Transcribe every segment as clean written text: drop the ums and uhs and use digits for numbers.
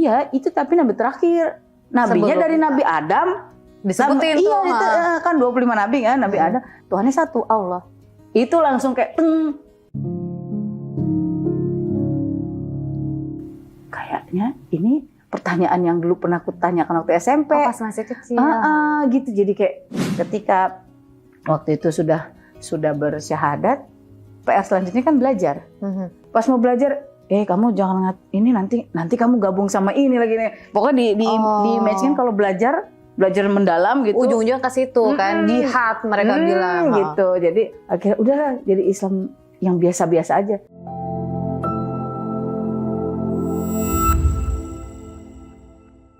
Iya, itu tapi nabi terakhir. Nabinya dari Nabi Adam. Disebutin iya, tuh. Iya, kan 25 nabi kan, Nabi Adam. Tuhannya satu, Allah. Itu langsung kayak kayaknya ini pertanyaan yang dulu pernah aku tanyakan waktu SMP. Oh, pas masih kecil. Gitu. Jadi kayak ketika waktu itu sudah bersyahadat, PR selanjutnya kan belajar. Pas mau belajar, kamu jangan ini nanti kamu gabung sama ini lagi nih. Pokoknya di match kan kalau belajar mendalam gitu. Ujung-ujungnya ke situ kan, jihad mereka bilang. Gitu. Jadi akhirnya udahlah jadi Islam yang biasa-biasa aja.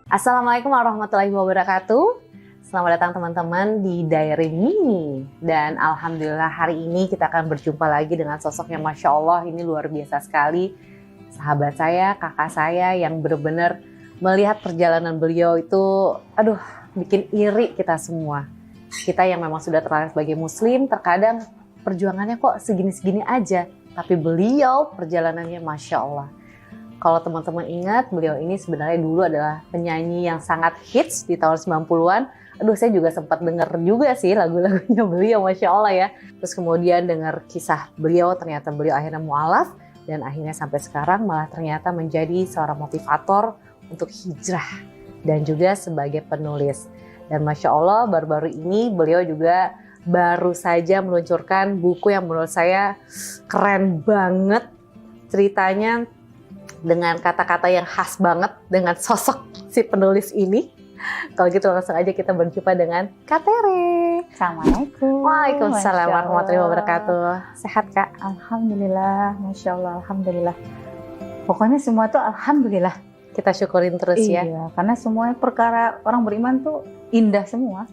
Assalamualaikum warahmatullahi wabarakatuh. Selamat datang teman-teman di Diary Mimi. Dan alhamdulillah hari ini kita akan berjumpa lagi dengan sosok yang Masya Allah ini luar biasa sekali. Sahabat saya, kakak saya yang benar-benar melihat perjalanan beliau itu, bikin iri kita semua. Kita yang memang sudah terlahir sebagai muslim, terkadang perjuangannya kok segini-segini aja. Tapi beliau perjalanannya Masya Allah. Kalau teman-teman ingat, beliau ini sebenarnya dulu adalah penyanyi yang sangat hits di tahun 90-an. Saya juga sempat dengar juga sih lagu-lagunya beliau, Masya Allah ya. Terus kemudian dengar kisah beliau, ternyata beliau akhirnya mu'alaf. Dan akhirnya sampai sekarang malah ternyata menjadi seorang motivator untuk hijrah. Dan juga sebagai penulis. Dan Masya Allah baru-baru ini beliau juga baru saja meluncurkan buku yang menurut saya keren banget. Ceritanya dengan kata-kata yang khas banget dengan sosok si penulis ini. Kalau gitu langsung aja kita berjumpa dengan Kak Tere. Assalamualaikum. Waalaikumsalam warahmatullahi wabarakatuh. Sehat Kak? Alhamdulillah, Masya Allah, Alhamdulillah. Pokoknya semua tuh Alhamdulillah. Kita syukurin terus ya. Iya, karena semua perkara orang beriman tuh indah semua.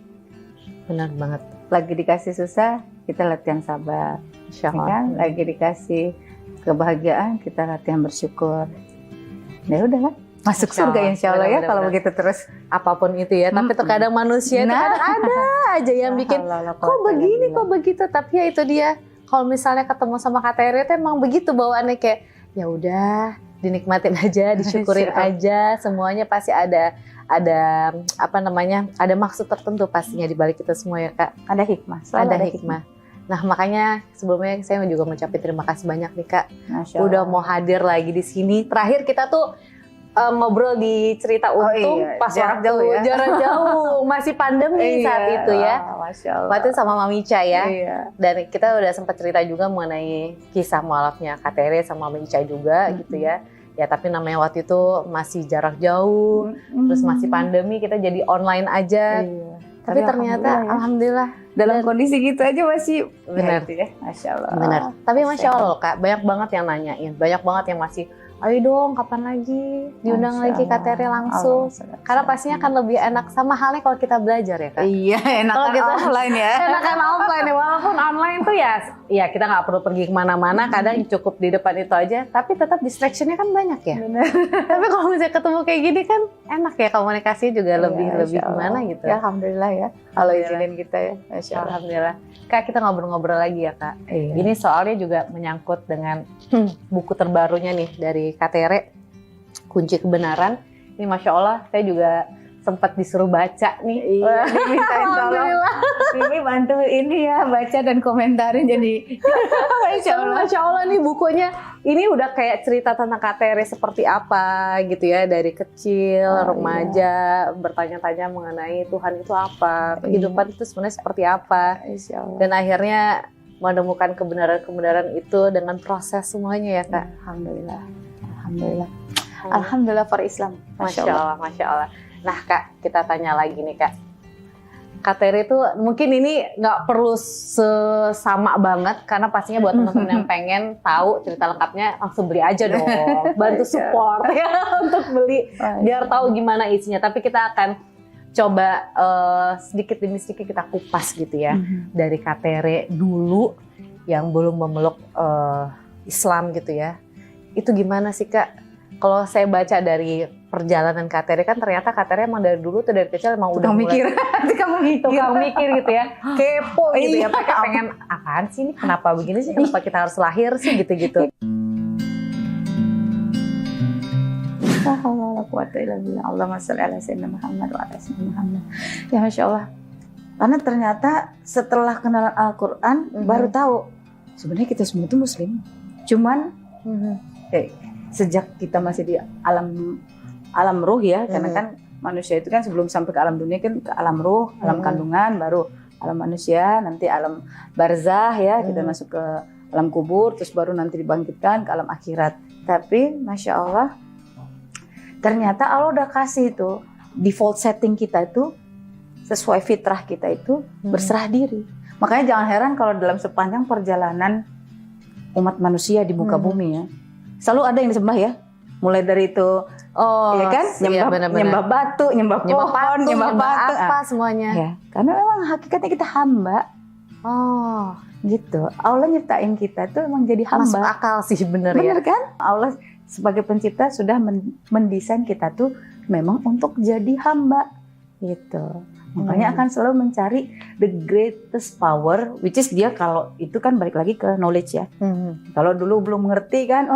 Benar banget. Lagi dikasih susah, kita latihan sabar. Masya Allah. Kan? Lagi dikasih kebahagiaan, kita latihan bersyukur. Ya udah kan, masuk surga insya Allah ya kalau begitu terus. Apapun itu ya, tapi terkadang manusia terkadang ada aja yang bikin kok begini, kok begitu. Tapi ya itu dia, kalau misalnya ketemu sama Kak Tere itu emang begitu bawaannya kayak ya udah dinikmatin aja, disyukurin aja, semuanya pasti ada ada maksud tertentu pastinya di balik itu semua ya Kak. Ada hikmah, ada hikmah. Nah makanya sebelumnya saya juga mengucapkan terima kasih banyak nih Kak. Udah mau hadir lagi di sini. Terakhir kita tuh ngobrol di Cerita Untung pas jarak jauh ya. Jarak jauh masih pandemi saat itu ya. Masya Allah. Waktu itu sama Mami Ica ya. Iya. Dan kita udah sempat cerita juga mengenai kisah mualafnya Kak Tere sama Mami Ica juga gitu ya. Ya tapi namanya waktu itu masih jarak jauh, terus masih pandemi, kita jadi online aja. Tapi ternyata alhamdulillah dalam kondisi gitu aja masih benar ya. Masya Allah. Benar. Tapi Masya Allah Kak, banyak banget yang nanyain, banyak banget yang masih ayo dong kapan lagi diundang lagi Kak Tere langsung. Karena pastinya akan lebih enak, sama halnya kalau kita belajar ya Kak. Iya, enakan kita offline ya. Enakan offline ya, walaupun online tuh ya kita nggak perlu pergi kemana-mana, kadang cukup di depan itu aja. Tapi tetap distraction-nya kan banyak ya. Benar. Tapi kalau misalnya ketemu kayak gini kan enak ya, komunikasi juga lebih gimana gitu. Ya alhamdulillah ya, kalau izinin kita ya. Masya Allah. Alhamdulillah. Kak, kita ngobrol-ngobrol lagi ya Kak. Iya. Ini soalnya juga menyangkut dengan buku terbarunya nih dari Kak Tere, Kunci Kebenaran. Ini Masya Allah, saya juga sempat disuruh baca nih. Iya, dimintain tolong. Ini bantu ini ya, baca dan komentarin jadi. Masya Allah nih bukunya. Ini udah kayak cerita tentang Kak Tere seperti apa gitu ya. Dari kecil, remaja, bertanya-tanya mengenai Tuhan itu apa. Kehidupan itu sebenarnya seperti apa. Dan akhirnya menemukan kebenaran-kebenaran itu dengan proses semuanya ya Kak. Alhamdulillah. Alhamdulillah. Alhamdulillah for Islam. Masya Allah, Masya Allah. Nah Kak, kita tanya lagi nih Kak. Kak Tere itu mungkin ini nggak perlu sama banget, karena pastinya buat teman-teman yang pengen tahu cerita lengkapnya langsung beli aja dong. Bantu support ya untuk beli biar tahu gimana isinya. Tapi kita akan coba sedikit demi sedikit kita kupas gitu ya. Dari Kak Tere dulu yang belum memeluk Islam gitu ya. Itu gimana sih Kak? Kalau saya baca dari perjalanan Kak Tere kan ternyata Kak Tere emang dari dulu tuh dari kecil emang udah mikir. Tukang mikir gitu ya. Kepo gitu ya. Pengen apaan sih ini? Kenapa begini sih? Kenapa kita harus lahir sih gitu-gitu. La haula wala quwata illa billah. Allahumma shalli ala sayyidina Muhammad wa ala sayyidina Muhammad. Ya Masya Allah. Karena ternyata setelah kenal Al-Quran baru tahu sebenarnya kita semua itu Muslim. Cuman sejak kita masih di alam ruh ya, karena kan manusia itu kan sebelum sampai ke alam dunia kan ke alam ruh, alam kandungan, baru alam manusia, nanti alam barzah ya, kita masuk ke alam kubur, terus baru nanti dibangkitkan ke alam akhirat. Tapi Masya Allah, ternyata Allah udah kasih itu default setting kita itu sesuai fitrah kita itu berserah diri. Makanya jangan heran kalau dalam sepanjang perjalanan umat manusia di muka bumi ya, selalu ada yang disembah ya. Mulai dari itu, ya kan, nyembah batu, nyembah pohon, nyembah batu, apa semuanya. Ya, karena memang hakikatnya kita hamba. Oh, gitu. Allah nyiptain kita tuh emang jadi hamba. Masuk akal sih, bener ya. Bener kan? Allah sebagai pencipta sudah mendesain kita tuh memang untuk jadi hamba, gitu. Makanya akan selalu mencari the greatest power, which is dia kalau itu kan balik lagi ke knowledge ya. Kalau dulu belum ngerti kan,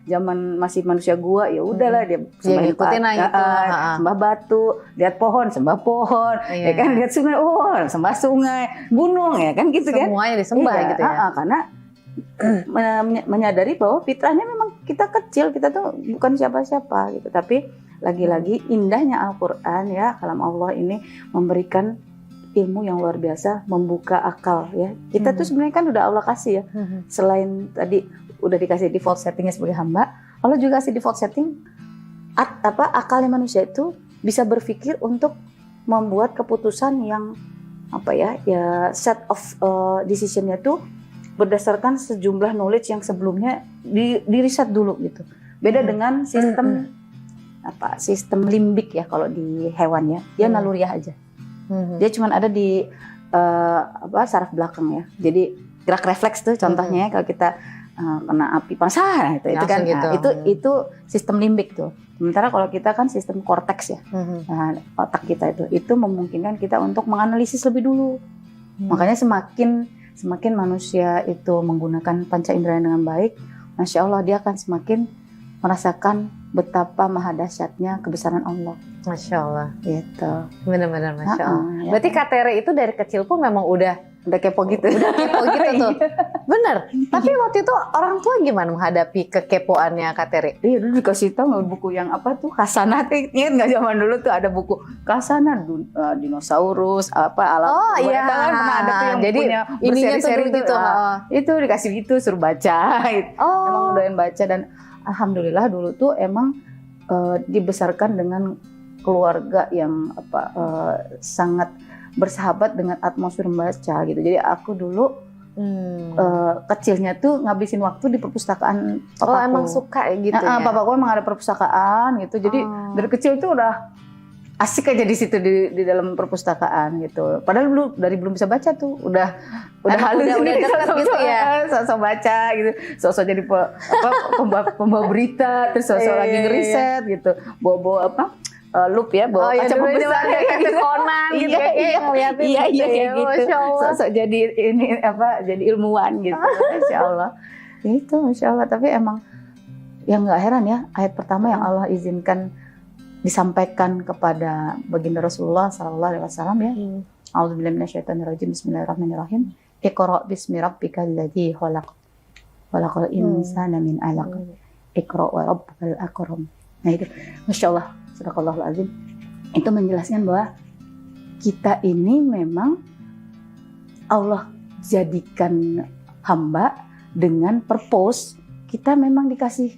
zaman masih manusia gua ya udahlah dia sembah batu, lihat pohon sembah pohon, ya kan lihat sungai sembah sungai, gunung ya kan gitu kan. Semuanya disembah gitu ya. Karena menyadari bahwa fitrahnya memang kita kecil, kita tuh bukan siapa-siapa gitu, tapi lagi-lagi indahnya Al-Quran ya, kalam Allah ini memberikan ilmu yang luar biasa, membuka akal ya. Kita tuh sebenarnya kan udah Allah kasih ya. Selain tadi udah dikasih default settingnya sebagai hamba, Allah juga kasih default setting akalnya manusia itu bisa berpikir untuk membuat keputusan yang set of decisionnya tuh berdasarkan sejumlah knowledge yang sebelumnya di riset dulu gitu. Beda dengan sistem limbik ya kalau di hewan ya, dia naluriah aja. Dia cuma ada di saraf belakang ya. Jadi gerak refleks tuh contohnya kalau kita kena api panas itu kan gitu. Itu sistem limbik tuh. Sementara kalau kita kan sistem korteks ya. Otak kita itu memungkinkan kita untuk menganalisis lebih dulu. Makanya semakin manusia itu menggunakan panca indera dengan baik, Masya Allah dia akan semakin merasakan betapa maha dahsyatnya kebesaran Allah. Masya Allah. Gitu. Benar-benar Masya Allah. Berarti Kak Tere itu dari kecil pun memang udah kepo gitu. Udah kepo gitu tuh. Bener. Tapi waktu itu orang tua gimana menghadapi kekepoannya Kak Tere? Iya dulu dikasih tahu buku yang Hasanah. Ingat nggak zaman dulu tuh ada buku Hasanah dinosaurus alam. Oh iya. Kan pernah ada tuh yang jadi bukunya berseri-seri gitu. Itu dikasih gitu suruh baca. Emang doyan baca dan alhamdulillah dulu tuh emang dibesarkan dengan keluarga yang sangat bersahabat dengan atmosfer membaca gitu. Jadi aku dulu kecilnya tuh ngabisin waktu di perpustakaan papaku. Emang suka gitu ya? Papaku emang ada perpustakaan gitu. Jadi dari kecil tuh udah asik aja di situ di dalam perpustakaan gitu. Padahal belum bisa baca tuh udah halus udah dekat gitu ya. Sosok baca gitu. Sosok jadi pembawa berita, terus sosok lagi ngeriset gitu. Bawa loop ya, bawa kaca pembesar kayak Conan gitu ngeliatin kayak gitu. Sosok jadi jadi ilmuwan gitu. Masya Allah. Itu Masya Allah. Tapi emang yang nggak heran ya, ayat pertama yang Allah izinkan disampaikan kepada baginda Rasulullah sallallahu alaihi wasallam ya. A'udzubillahi minasyaitonirrajim. Bismillahirrahmanirrahim. Iqra bismi rabbikal ladzi khalaq. Khalaqal insana min 'alaq. Iqra wa rabbukal akram. Nah itu Masya Allah, sadaqallahul azim. Itu menjelaskan bahwa kita ini memang Allah jadikan hamba dengan purpose. Kita memang dikasih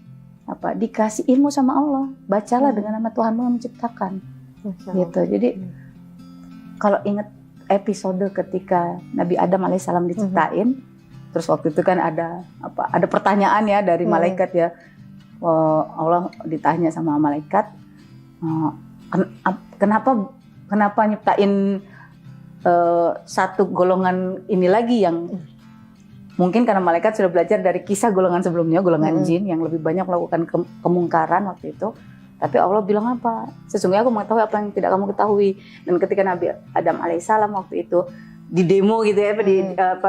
ilmu sama Allah. Bacalah dengan nama Tuhanmu yang menciptakan. Gitu. Jadi kalau ingat episode ketika Nabi Adam alaihissalam diciptain, terus waktu itu kan ada pertanyaan ya dari malaikat ya. Allah ditanya sama malaikat, kenapa nyiptain satu golongan ini lagi yang mungkin karena malaikat sudah belajar dari kisah golongan sebelumnya, golongan jin yang lebih banyak melakukan kemungkaran waktu itu. Tapi Allah bilang apa? Sesungguhnya aku mengetahui apa yang tidak kamu ketahui. Dan ketika Nabi Adam alaihissalam waktu itu di demo gitu ya,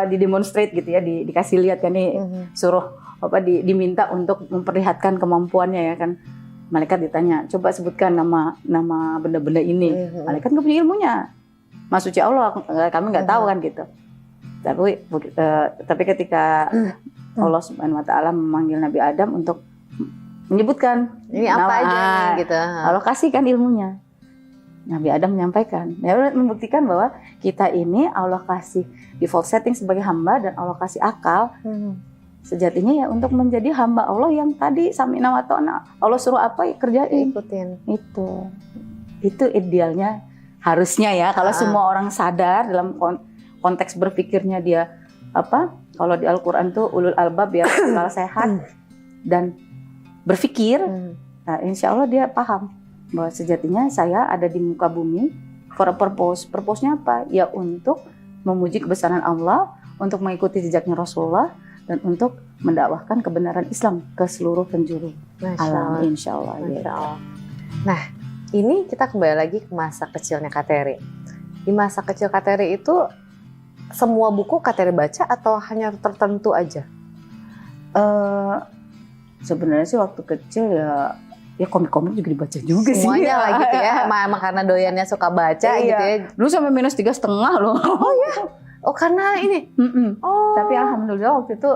di demonstrate gitu ya, dikasih lihat kan nih, suruh diminta untuk memperlihatkan kemampuannya ya kan. malaikat ditanya, coba sebutkan nama benda-benda ini. Malaikat nggak punya ilmunya. Maksudnya Allah, kami nggak tahu kan gitu. Tapi ketika Allah Subhanahu Wa Taala memanggil Nabi Adam untuk menyebutkan ini apa aja nih, gitu. Allah kasihkan ilmunya. Nabi Adam menyampaikan, membuktikan bahwa kita ini Allah kasih default setting sebagai hamba dan Allah kasih akal. Sejatinya ya untuk menjadi hamba Allah yang tadi sami'na wa ta'na. Allah suruh apa ya kerjain. Ikutin. Itu idealnya harusnya ya. Kalau semua orang sadar dalam konteks berpikirnya dia apa? Kalau di Al-Qur'an tuh ulul albab ya, akal sehat dan berpikir. Nah, insya Allah dia paham bahwa sejatinya saya ada di muka bumi for a purpose. Purpose-nya apa? Ya untuk memuji kebesaran Allah, untuk mengikuti jejaknya Rasulullah, dan untuk mendakwahkan kebenaran Islam ke seluruh penjuru alam, insya Allah. Nah, ini kita kembali lagi ke masa kecilnya Kak Terry. Di masa kecil Kak Terry itu semua buku Kak Terry baca atau hanya tertentu aja? Sebenarnya sih waktu kecil ya komik-komik juga dibaca juga sih. Semuanya lah gitu ya, emang karena doyannya suka baca gitu ya. Dulu sampai -3,5 loh. Oh ya? Oh karena ini? Oh. Tapi alhamdulillah waktu itu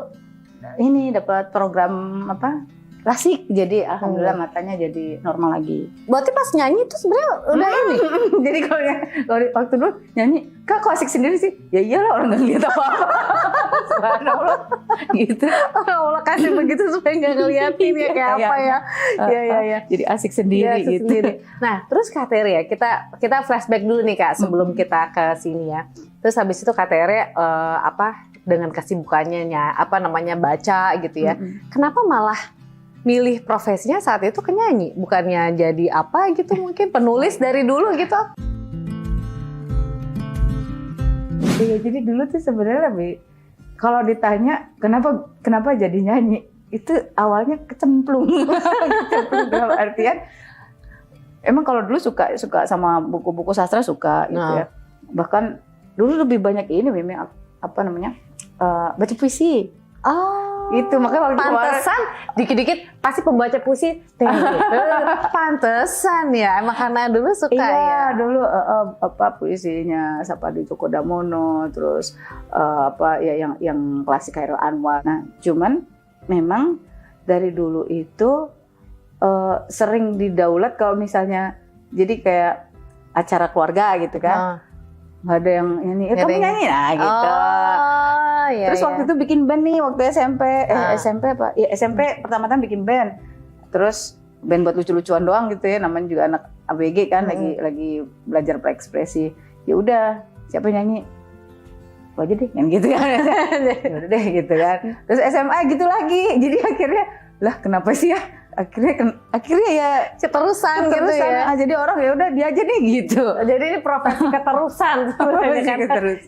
ini dapat program apa klasik, jadi alhamdulillah matanya jadi normal lagi. Berarti pas nyanyi itu sebenarnya udah ini? Jadi kalau waktu dulu nyanyi, kak kok asik sendiri sih? Ya iyalah orang nggak lihat apa-apa. Subhanallah gitu. Allah kasih begitu supaya nggak ngeliatin ya kayak apa ya. Iya. Jadi asik sendiri gitu. Nah terus Kak Terry ya, kita flashback dulu nih Kak sebelum kita ke sini ya. Terus habis itu Kak Terry dengan kesibukannya baca gitu ya. Kenapa malah milih profesinya saat itu penyanyi, bukannya jadi apa gitu, mungkin penulis dari dulu gitu? Iya, jadi dulu tuh sebenarnya lebih kalau ditanya kenapa jadi nyanyi, itu awalnya kecemplung. Kecemplung dalam artian emang kalau dulu suka sama buku-buku sastra suka gitu ya. Bahkan dulu lebih banyak ini memang baca puisi. Oh, itu makanya waktu pantesan dikit-dikit pasti pembaca puisi. Pantesan ya, emang karena dulu suka ya. Iya, dulu puisinya Sapadi Djoko Damono, terus yang klasik Chairil Anwar. Nah, cuman memang dari dulu itu sering didaulat kalau misalnya jadi kayak acara keluarga gitu kan. Nggak ada yang nyanyi, kamu nyanyi lah gitu. Iya, terus waktu itu bikin band nih waktu SMP, SMP pertama-tama bikin band. Terus band buat lucu-lucuan doang gitu ya, namanya juga anak ABG kan, lagi belajar berekspresi. Ya udah, siapa yang nyanyi? Gua aja deh, yang gitu kan. Ya udah deh gitu kan. Terus SMA gitu lagi. Jadi akhirnya lah kenapa sih ya? Akhirnya ya keterusan gitu ya. Jadi orang ya udah dia aja deh gitu. Jadi ini profesi keterusan.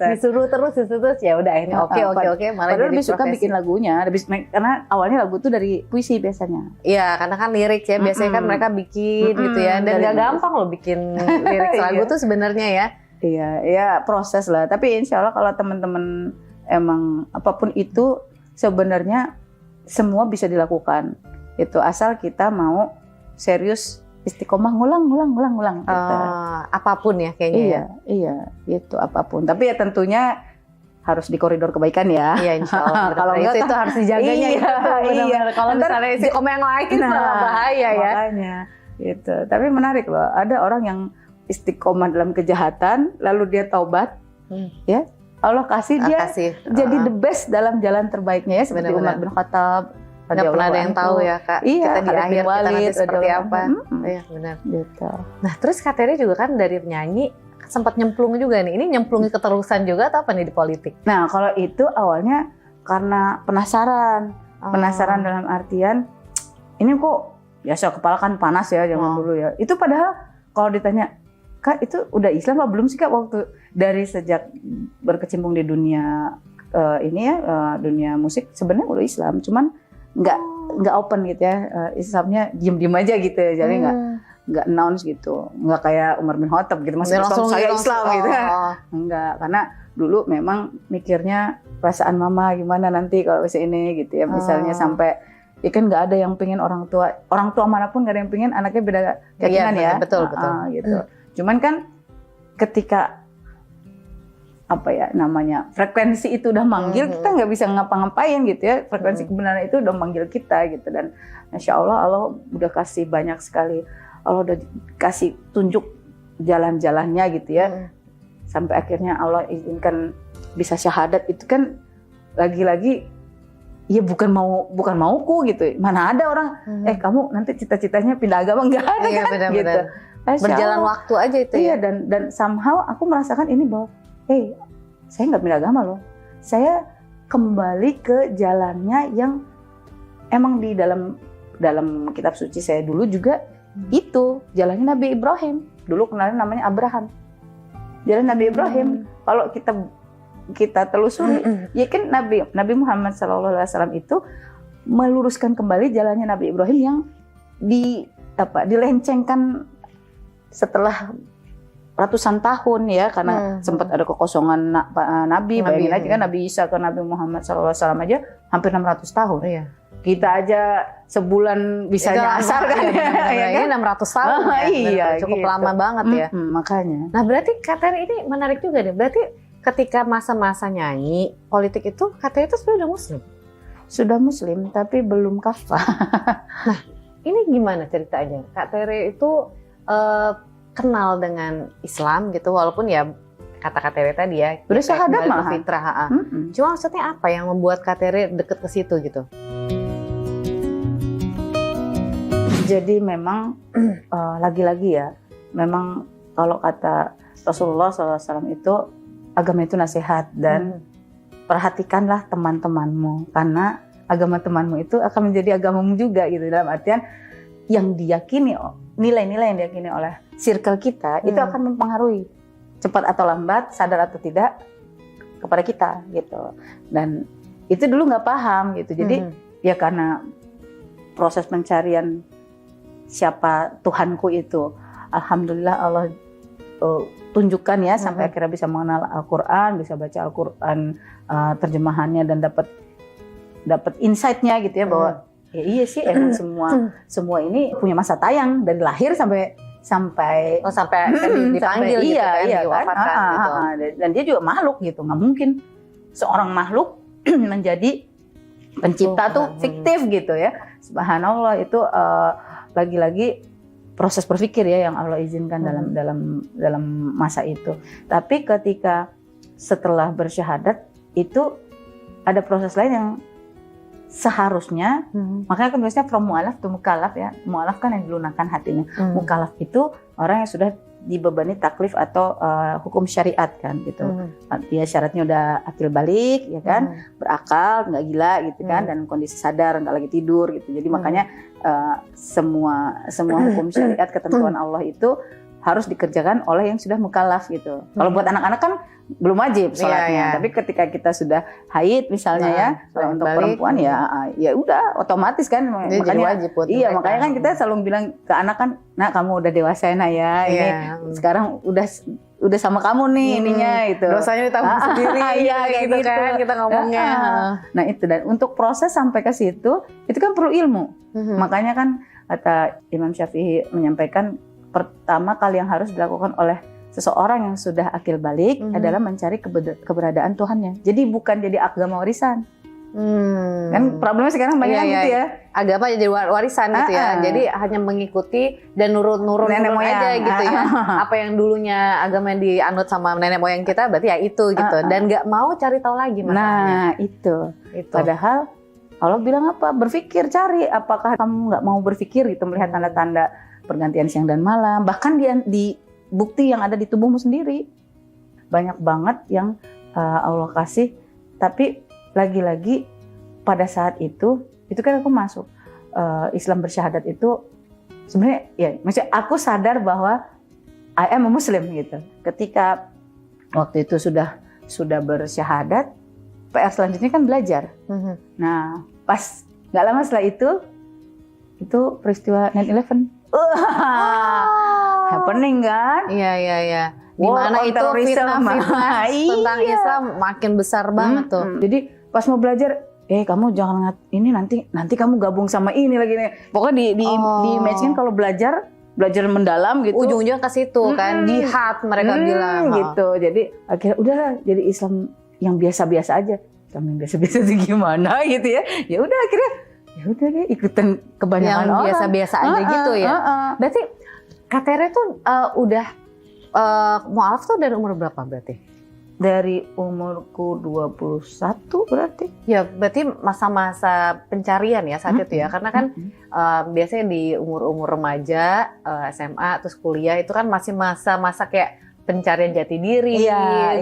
Disuruh terus ya udah ini oke. Padahal lebih suka bikin lagunya, karena awalnya lagu tuh dari puisi biasanya. Iya, karena kan lirik ya biasanya kan mereka bikin gitu ya. Dan gak gampang loh bikin lirik lagu tuh sebenarnya ya. Iya, ya proses lah. Tapi insya Allah kalau teman-teman emang apapun itu sebenarnya semua bisa dilakukan. Itu asal kita mau serius istiqomah ngulang gitu. Apapun ya kayaknya. Iya itu apapun. Tapi ya tentunya harus di koridor kebaikan ya. Iya insya Allah. Kalau enggak itu harus dijaganya. Iya. Kalau misalnya istiqomah yang lain itu malah bahaya ya. Makanya gitu. Tapi menarik loh. Ada orang yang istiqomah dalam kejahatan lalu dia taubat, ya Allah kasih dia jadi the best dalam jalan terbaiknya ya seperti Umar bin Khattab. Nggak pernah ada yang tahu ya Kak, kita di akhir kita nanti seperti apa. Iya benar. Gitu. Nah terus Kak Terry juga kan dari penyanyi sempat nyemplung juga nih. Ini nyemplungi keterusan juga atau apa nih di politik? Nah kalau itu awalnya karena penasaran. Penasaran dalam artian ini kok biasa kepala kan panas ya zaman dulu ya. Itu padahal kalau ditanya Kak itu udah Islam apa belum sih Kak waktu dari sejak berkecimpung di dunia dunia musik sebenarnya udah Islam, cuman nggak open gitu ya, Islamnya diem aja gitu ya, jadi nggak announce gitu, nggak kayak Umar bin Khattab gitu maksudnya langsung saya Islam gitu enggak, karena dulu memang mikirnya perasaan mama gimana nanti kalau bisa ini gitu ya, misalnya sampai Ya kan nggak ada yang pengen orang tua manapun nggak ada yang pengen anaknya beda keyakinan Iya, ya. betul. Gitu. Cuman kan ketika apa ya namanya frekuensi itu udah manggil, kita nggak bisa ngapa-ngapain gitu ya. Frekuensi kebenaran itu udah manggil kita gitu, dan Masya Allah udah kasih banyak sekali. Allah udah kasih tunjuk jalan-jalannya gitu ya. Sampai akhirnya Allah izinkan bisa syahadat. Itu kan lagi-lagi ya bukan mauku gitu. Mana ada orang kamu nanti cita-citanya pindah agama, nggak ada kan benar-benar. gitu. Berjalan waktu aja itu iya, ya. dan somehow aku merasakan ini bahwa saya nggak pindah agama loh. Saya kembali ke jalannya yang emang di dalam kitab suci saya dulu juga itu jalannya Nabi Ibrahim. Dulu kenalnya namanya Abraham. Jalan Nabi Ibrahim. Kalau kita telusuri, ya kan Nabi Muhammad SAW itu meluruskan kembali jalannya Nabi Ibrahim yang dilencengkan setelah ratusan tahun ya, karena sempat ada kekosongan Nabi. Bayangin aja kan Nabi Isa ke Nabi Muhammad SAW aja hampir 600 tahun. Iya. Kita aja sebulan bisa nyasar kan ya, 600 tahun ya. Iya, cukup gitu. lama banget ya. Makanya. Nah berarti Kateri ini menarik juga deh. Berarti ketika masa-masa nyanyi politik itu Kateri itu sebenarnya udah muslim? Sudah muslim tapi belum kafah. Nah ini gimana ceritanya? Kateri itu kenal dengan Islam gitu, walaupun ya kata Kateri tadi ya udah syahadat malah fitrah. Cuma maksudnya apa yang membuat Kateri deket ke situ gitu? Jadi memang lagi-lagi ya, memang kalau kata Rasulullah SAW itu agama itu nasihat, dan perhatikanlah teman-temanmu karena agama temanmu itu akan menjadi agamamu juga gitu, dalam artian yang diyakini, nilai-nilai yang diyakini oleh circle kita itu akan mempengaruhi cepat atau lambat, sadar atau tidak kepada kita gitu. Dan itu dulu nggak paham gitu, jadi ya karena proses pencarian siapa Tuhanku itu, alhamdulillah Allah tunjukkan ya sampai akhirnya bisa mengenal Al-Quran, bisa baca Al-Quran terjemahannya, dan dapat insight-nya gitu ya, bahwa ya iya sih emang semua ini punya masa tayang dari lahir sampai dipanggil gitu iya, diwafatkan gitu. Dan dia juga makhluk gitu, nggak mungkin seorang makhluk menjadi pencipta tuh fiktif gitu ya. Subhanallah, itu lagi-lagi proses berpikir ya yang Allah izinkan dalam masa itu. Tapi ketika setelah bersyahadat itu ada proses lain yang seharusnya, makanya kan biasanya from mu'alaf to mukalaf ya. Mu'alaf kan yang dilunakkan hatinya. Mukalaf itu orang yang sudah dibebani taklif atau hukum syariat kan gitu. Dia syaratnya udah akil balik ya kan, berakal, nggak gila gitu kan, dan kondisi sadar, nggak lagi tidur gitu. Jadi makanya semua hukum syariat, ketentuan Allah itu harus dikerjakan oleh yang sudah mukallaf gitu. Kalau buat anak-anak kan belum wajib sholatnya, tapi ketika kita sudah haid misalnya ya, kalau untuk perempuan ya udah otomatis kan, makanya wajib buat makanya kan kita selalu bilang ke anak kan, nak kamu udah dewasa ya, ini sekarang udah sama kamu nih ininya itu. Dosanya ditanggung sendiri, gitu kan kita ngomongnya. Nah itu, dan untuk proses sampai ke situ itu kan perlu ilmu. Makanya kan kata Imam Syafi'i menyampaikan, pertama kali yang harus dilakukan oleh seseorang yang sudah akil balik adalah mencari keberadaan Tuhannya. Jadi bukan jadi agama warisan. Kan problemnya sekarang banyak gitu ya. Agama jadi warisan gitu ya. Jadi hanya mengikuti dan nurun nenek moyang aja gitu ya. Apa yang dulunya agama yang dianut sama nenek moyang kita berarti ya itu gitu. Dan nggak mau cari tahu lagi masalahnya. Nah itu. Padahal Allah bilang apa? Berpikir, cari. Apakah kamu nggak mau berpikir gitu, melihat tanda-tanda pergantian siang dan malam, bahkan di bukti yang ada di tubuhmu sendiri. Banyak banget yang Allah kasih, tapi lagi-lagi pada saat itu kan aku masuk Islam bersyahadat itu sebenarnya ya, maksudnya aku sadar bahwa I am a Muslim gitu. Ketika waktu itu sudah bersyahadat, PR selanjutnya kan belajar. Nah, pas nggak lama setelah itu peristiwa 9/11. Happening kan? Iya. Dimana itu fitnah tentang Islam makin besar banget tuh. Jadi pas mau belajar, kamu jangan ini nanti kamu gabung sama ini lagi nih. Pokoknya di match kan kalau belajar mendalam gitu. Ujung-ujungnya ke situ kan, jihad mereka bilang. Gitu. Jadi akhirnya udahlah jadi Islam yang biasa-biasa aja. Islam yang biasa-biasa itu gimana gitu ya. Ya udah akhirnya ya udah deh ikutan kebanyakan yang orang. Biasa-biasa aja gitu ya. Berarti Kak Tere tuh udah mu'alaf tuh dari umur berapa berarti? Dari umurku 21 berarti. Ya berarti masa-masa pencarian ya saat itu ya. Karena kan biasanya di umur-umur remaja, SMA, terus kuliah itu kan masih masa-masa kayak pencarian jati diri.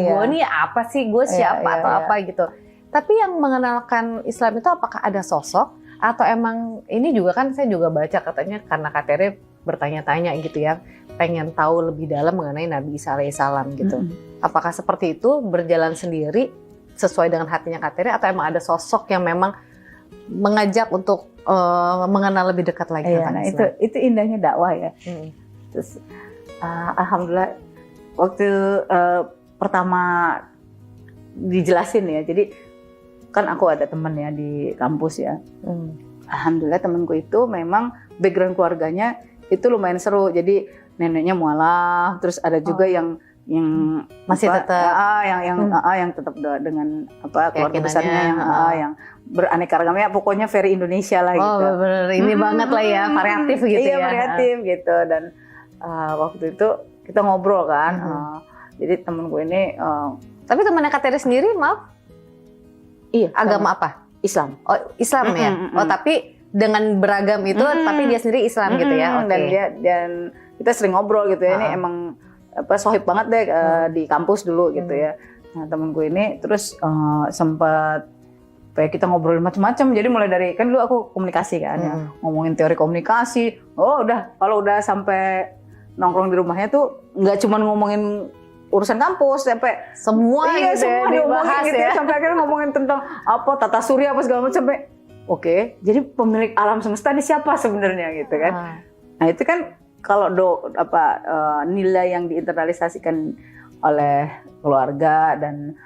Gue nih apa sih, gue siapa atau apa gitu. Tapi yang mengenalkan Islam itu apakah ada sosok? Atau emang ini juga kan saya juga baca katanya karena Kak Tere bertanya-tanya gitu ya. Pengen tahu lebih dalam mengenai Nabi Isa alaihissalam gitu. Apakah seperti itu berjalan sendiri sesuai dengan hatinya Kak Tere atau emang ada sosok yang memang mengajak untuk mengenal lebih dekat lagi tentang Islam? Itu indahnya dakwah ya. Terus alhamdulillah waktu pertama dijelasin ya. Jadi kan aku ada teman ya di kampus ya. Alhamdulillah temanku itu memang background keluarganya itu lumayan seru. Jadi neneknya mualaf, terus ada juga yang masih tetap yang tetap dengan keluarga besarnya yang beraneka ragam ya, pokoknya very Indonesia lah gitu. Oh bener, ini banget lah ya, variatif gitu ya. Iya variatif gitu dan waktu itu kita ngobrol kan. Jadi temen gue ini. Tapi temannya Kak Tere sendiri maaf? Iya. Agama apa? Islam. Oh Islam ya. Oh tapi dengan beragam itu, tapi dia sendiri Islam gitu ya. Dan kita sering ngobrol gitu ya. Ini emang sohib banget deh di kampus dulu gitu ya. Nah temen gue ini terus sempat kayak kita ngobrol macam-macam. Jadi mulai dari kan dulu aku komunikasi kan ya, ngomongin teori komunikasi. Kalau udah sampai nongkrong di rumahnya tuh nggak cuma ngomongin urusan kampus sampai semua semua dibahas gitu ya. Sampai akhirnya ngomongin tentang apa tata surya apa segala macam sampai oke, jadi pemilik alam semesta ini siapa sebenarnya gitu kan. Nah itu kan kalau nilai yang diinternalisasikan oleh keluarga dan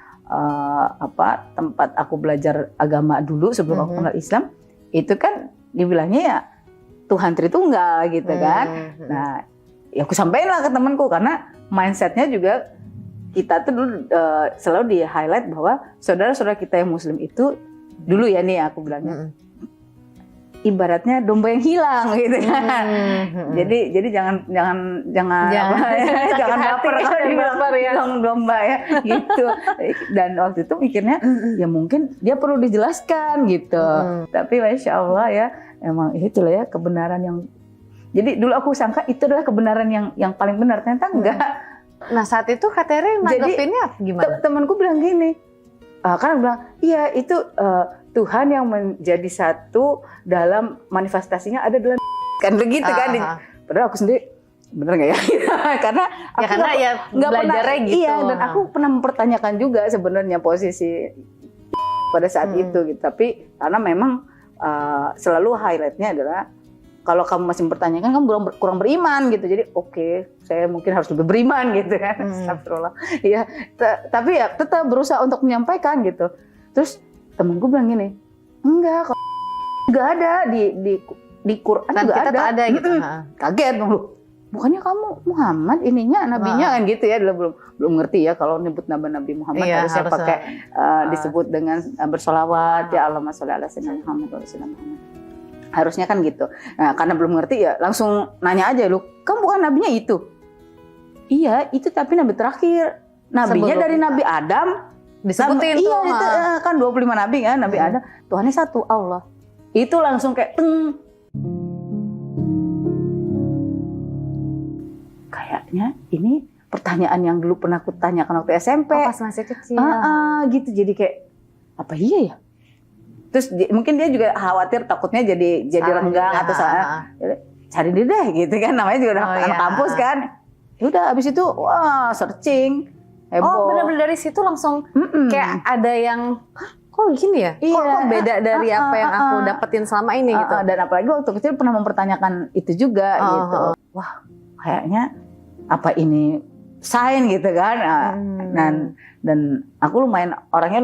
tempat aku belajar agama dulu sebelum aku kenal Islam, itu kan dibilangnya ya Tuhan Tritunggal gitu kan. Nah ya aku sampaikan lah ke temanku karena mindsetnya juga kita tuh dulu selalu di highlight bahwa saudara-saudara kita yang Muslim itu dulu ya nih aku bilangnya ibaratnya domba yang hilang gitu kan. Jadi jangan baper kalau dibilang domba ya gitu. Dan waktu itu mikirnya ya mungkin dia perlu dijelaskan gitu. Tapi masya Allah ya emang itulah ya kebenaran yang. Jadi dulu aku sangka itu adalah kebenaran yang paling benar, ternyata enggak. Nah saat itu Kak Tere nanggepinnya gimana? Temanku bilang gini, kan bilang iya itu Tuhan yang menjadi satu dalam manifestasinya ada dalam kan begitu kan. Padahal aku sendiri bener nggak ya? Karena aku nggak pernah gitu. Iya, dan aku pernah mempertanyakan juga sebenarnya posisi pada saat itu gitu. Tapi karena memang selalu highlightnya adalah kalau kamu masih mempertanyakan kamu kurang beriman gitu. Jadi oke, saya mungkin harus lebih beriman gitu kan. Astagfirullah. Iya, tapi ya tetap berusaha untuk menyampaikan gitu. Terus temanku bilang gini, enggak ada di Quran kan juga kita ada gitu. Kaget dulu. Bukannya kamu Muhammad ininya nabinya kan gitu ya. Belum ngerti ya kalau nyebut Nabi Muhammad harusnya pakai disebut dengan bersolawat ya Allahumma sholli ala sayyidina Muhammad wa sallam Muhammad. Harusnya kan gitu. Nah, karena belum ngerti ya langsung nanya aja, lu kamu bukan nabinya itu? Iya, itu tapi nabi terakhir. Nabinya sebelum dari Nabi Adam disebutin tuh. Iya, kan 25 nabi kan, Nabi Adam. Tuhannya satu, Allah. Itu langsung kayak kayaknya ini pertanyaan yang dulu pernah aku tanyakan waktu SMP. Pas masih kecil. Gitu. Jadi kayak apa iya ya? Terus mungkin dia juga khawatir takutnya jadi renggang atau salah. Cari dia deh gitu kan, namanya juga anak kampus kan. Ya udah abis itu wah searching heboh. Oh benar-benar dari situ langsung kayak ada yang kok gini ya? Iya. Kok beda dari apa yang aku dapetin selama ini gitu. Dan apalagi waktu kecil pernah mempertanyakan itu juga gitu. Wah kayaknya apa ini sign gitu kan. Dan aku orangnya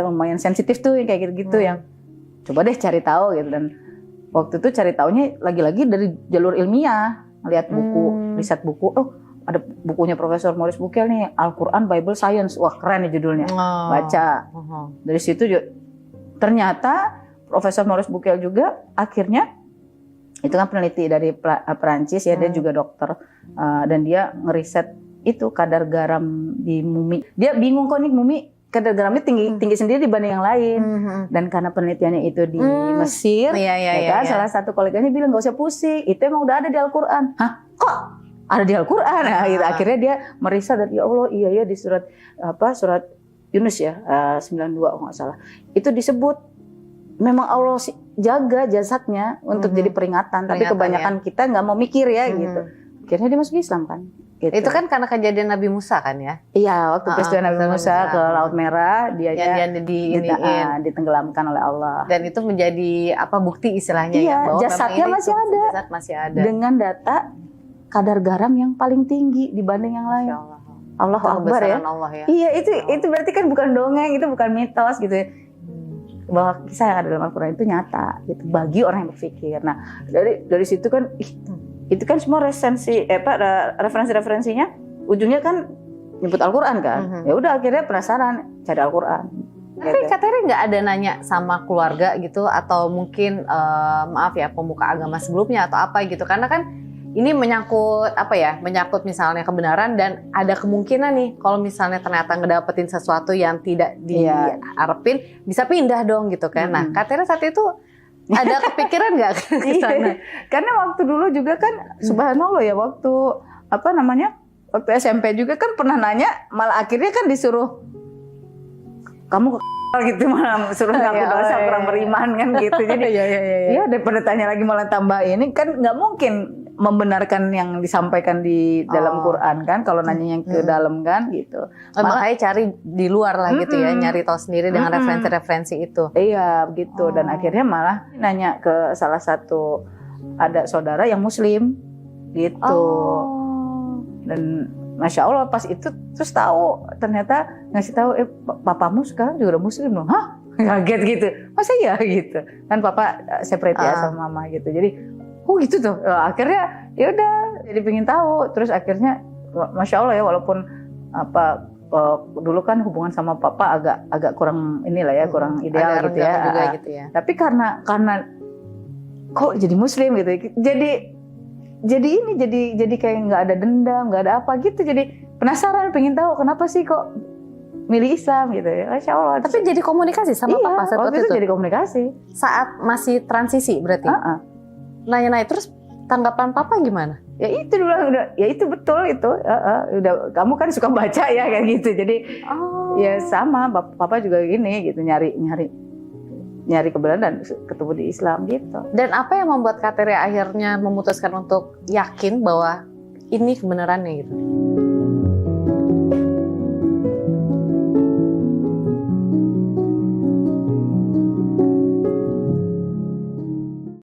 lumayan sensitif tuh kayak gitu-gitu yang coba deh cari tahu gitu. Dan waktu itu cari taunya lagi-lagi dari jalur ilmiah, lihat buku, riset buku. Oh, ada bukunya Profesor Maurice Bucaille nih, Al-Quran Bible Science. Wah, keren nih judulnya. Baca. Dari situ ternyata Profesor Maurice Bucaille juga akhirnya itu kan peneliti dari Perancis ya, dia juga dokter dan dia ngeriset itu kadar garam di mumi. Dia bingung kok nih mumi kadar garamnya tinggi sendiri dibanding yang lain. Dan karena penelitiannya itu di Mesir, salah satu koleganya bilang nggak usah pusing, itu emang udah ada di Al-Quran. Hah? Kok ada di Al-Quran? Nah, gitu. Akhirnya dia meriset dan ya Allah iya ya di surat Yunus ya 92 kalau nggak salah. Itu disebut memang Allah jaga jasadnya untuk jadi peringatan. Tapi kebanyakan kita nggak mau mikir ya gitu. Akhirnya dia masuk Islam kan. Gitu. Itu kan karena kejadian Nabi Musa kan ya? Iya, waktu peristiwa Nabi Musa ke Laut Merah, dia ditenggelamkan oleh Allah. Dan itu menjadi bukti istilahnya ya? Bahwa jasadnya jasad masih ada. Dengan data kadar garam yang paling tinggi dibanding yang lain. Allah Akbar ya. Allah ya. Iya, itu berarti kan bukan dongeng, itu bukan mitos gitu ya. Bahwa kisah yang ada dalam Al-Quran itu nyata gitu bagi orang yang berpikir. Nah, dari situ kan itu kan semua referensinya ujungnya kan nyebut Al-Quran kan. Ya udah akhirnya penasaran cari Al-Quran. Tapi katanya nggak ada nanya sama keluarga gitu atau mungkin pemuka agama sebelumnya atau apa gitu, karena kan ini menyangkut menyangkut misalnya kebenaran dan ada kemungkinan nih kalau misalnya ternyata ngedapetin sesuatu yang tidak diharapin bisa pindah dong gitu kan. Nah, katanya saat itu ada kepikiran nggak ke sana? Karena waktu dulu juga kan subhanallah ya, waktu waktu SMP juga kan pernah nanya, malah akhirnya kan disuruh kamu gitu, malah suruh ngaku dosa kurang beriman kan gitu. Jadi ya daripada tanya lagi malah tambah ini kan nggak mungkin membenarkan yang disampaikan di dalam Quran kan, kalau nanya yang ke dalam kan gitu. Makanya cari di luar lah gitu ya, nyari tahu sendiri dengan referensi-referensi itu. Iya begitu. Dan akhirnya malah nanya ke salah satu ada saudara yang Muslim gitu. Dan Masya Allah pas itu terus tahu, ternyata ngasih tahu papamu sekarang juga udah Muslim loh. Hah? Kaget gitu. Masa iya gitu. Kan papa separate ya sama mama gitu. Jadi gitu tuh. Akhirnya ya udah jadi pengen tahu. Terus akhirnya Masya Allah ya, walaupun dulu kan hubungan sama papa agak kurang kurang ideal gitu ya. Juga gitu ya. Tapi karena kok jadi Muslim gitu. Jadi kayak nggak ada dendam, nggak ada apa gitu. Jadi penasaran, pengen tahu kenapa sih kok milih Islam gitu ya. Masya Allah. Tapi jadi komunikasi sama papa saat waktu itu jadi komunikasi. Saat masih transisi berarti? Nanya-nanya terus tanggapan papa gimana? Ya itu dulu udah, ya itu betul itu. Udah, kamu kan suka baca ya kayak gitu. Jadi ya sama, papa juga gini gitu, nyari kebenaran dan ketemu di Islam gitu. Dan apa yang membuat Kateria akhirnya memutuskan untuk yakin bahwa ini kebenarannya gitu?